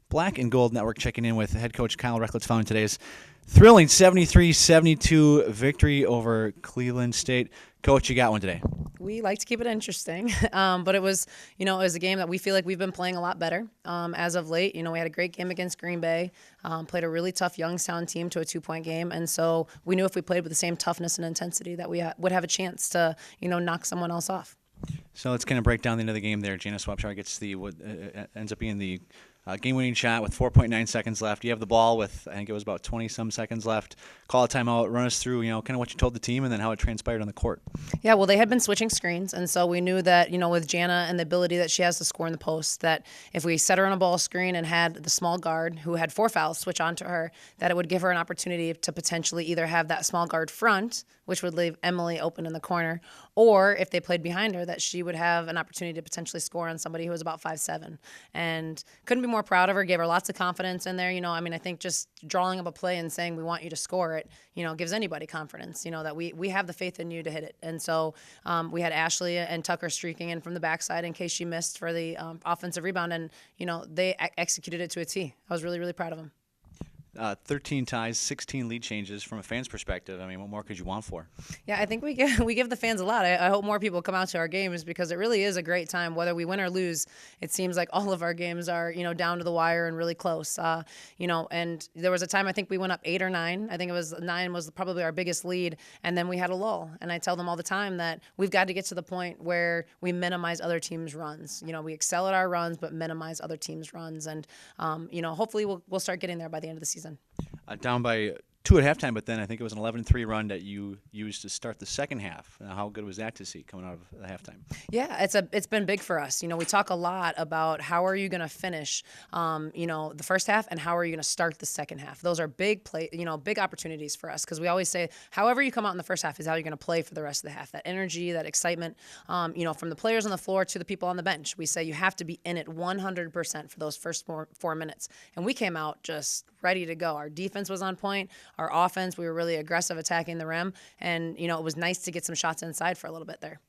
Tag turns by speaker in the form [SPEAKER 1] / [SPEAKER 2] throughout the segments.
[SPEAKER 1] Black and Gold Network checking in with head coach Kyle Rechlicz following today's thrilling 73-72 victory over Cleveland State. Coach, you got one today.
[SPEAKER 2] We like to keep it interesting, but it was a game that we feel like we've been playing a lot better as of late. We had a great game against Green Bay, played a really tough Youngstown team to a 2-point game, and so we knew if we played with the same toughness and intensity that we would have a chance to, knock someone else off.
[SPEAKER 1] So let's kind of break down the end of the game there. Jana Swapshire gets what ends up being the game-winning shot with 4.9 seconds left. You have the ball with, I think it was about 20-some seconds left. Call a timeout, run us through, kind of what you told the team and then how it transpired on the court.
[SPEAKER 2] Yeah, well, they had been switching screens, and so we knew that, with Jana and the ability that she has to score in the post, that if we set her on a ball screen and had the small guard who had 4 fouls switch onto her, that it would give her an opportunity to potentially either have that small guard front, which would leave Emily open in the corner, or if they played behind her, that she would have an opportunity to potentially score on somebody who was about 5'7". And couldn't be more proud of her, gave her lots of confidence in there. I think just drawing up a play and saying we want you to score it, gives anybody confidence, that we have the faith in you to hit it. And so we had Ashley and Tucker streaking in from the backside in case she missed for the offensive rebound, and, they executed it to a T. I was really, really proud of them.
[SPEAKER 1] 13 ties, 16 lead changes. From a fan's perspective, what more could you want for?
[SPEAKER 2] Yeah, I think we give the fans a lot. I hope more people come out to our games because it really is a great time. Whether we win or lose, it seems like all of our games are, down to the wire and really close. And there was a time I think we went up 8 or 9. I think it was 9 was probably our biggest lead, and then we had a lull. And I tell them all the time that we've got to get to the point where we minimize other teams' runs. We excel at our runs, but minimize other teams' runs. And hopefully we'll start getting there by the end of the season.
[SPEAKER 1] Down by 2 at halftime, but then I think it was an 11-3 run that you used to start the second half. How good was that to see coming out of the halftime?
[SPEAKER 2] Yeah, it's been big for us. We talk a lot about how are you going to finish, the first half, and how are you going to start the second half. Those are big big opportunities for us because we always say, however you come out in the first half is how you're going to play for the rest of the half. That energy, that excitement, from the players on the floor to the people on the bench. We say you have to be in it 100% for those first 4 minutes, and we came out just ready to go. Our defense was on point. Our offense, we were really aggressive attacking the rim, and it was nice to get some shots inside for a little bit there.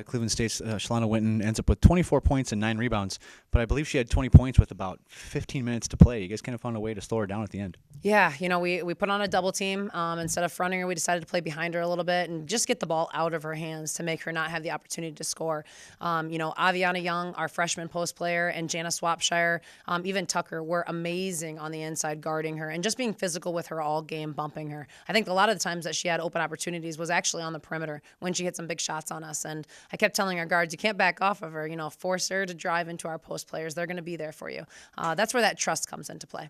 [SPEAKER 1] Cleveland State's Shalana Winton ends up with 24 points and 9 rebounds, but I believe she had 20 points with about 15 minutes to play. You guys kind of found a way to slow her down at the end.
[SPEAKER 2] Yeah, we put on a double team. Instead of fronting her, we decided to play behind her a little bit and just get the ball out of her hands to make her not have the opportunity to score. Aviana Young, our freshman post player, and Jana Swapshire, even Tucker, were amazing on the inside guarding her and just being physical with her all game, bumping her. I think a lot of the times that she had open opportunities was actually on the perimeter when she hit some big shots on us. And I kept telling our guards, you can't back off of her, force her to drive into our post players. They're going to be there for you. That's where that trust comes into play.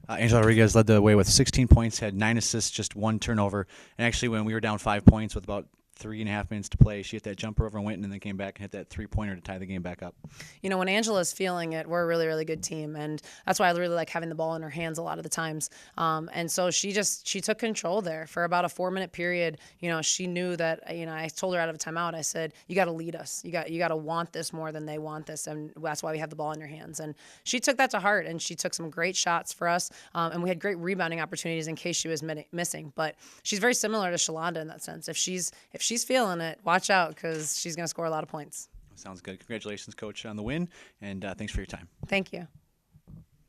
[SPEAKER 1] Angela Rodriguez led the way with 16 points, had 9 assists, just 1 turnover. And actually, when we were down 5 points with about 3.5 minutes to play, she hit that jumper over Winton and then came back and hit that 3-pointer to tie the game back up.
[SPEAKER 2] When Angela's feeling it, we're a really, really good team, and that's why I really like having the ball in her hands a lot of the times. And so she took control there for about a 4-minute period. She knew that. I told her out of a timeout. I said, "You got to lead us. You got to want this more than they want this, and that's why we have the ball in your hands." And she took that to heart, and she took some great shots for us. And we had great rebounding opportunities in case she was missing. But she's very similar to Shalonda in that sense. If she's feeling it, watch out because she's going to score a lot of points.
[SPEAKER 1] Sounds good. Congratulations, Coach, on the win, and thanks for your time.
[SPEAKER 2] Thank you.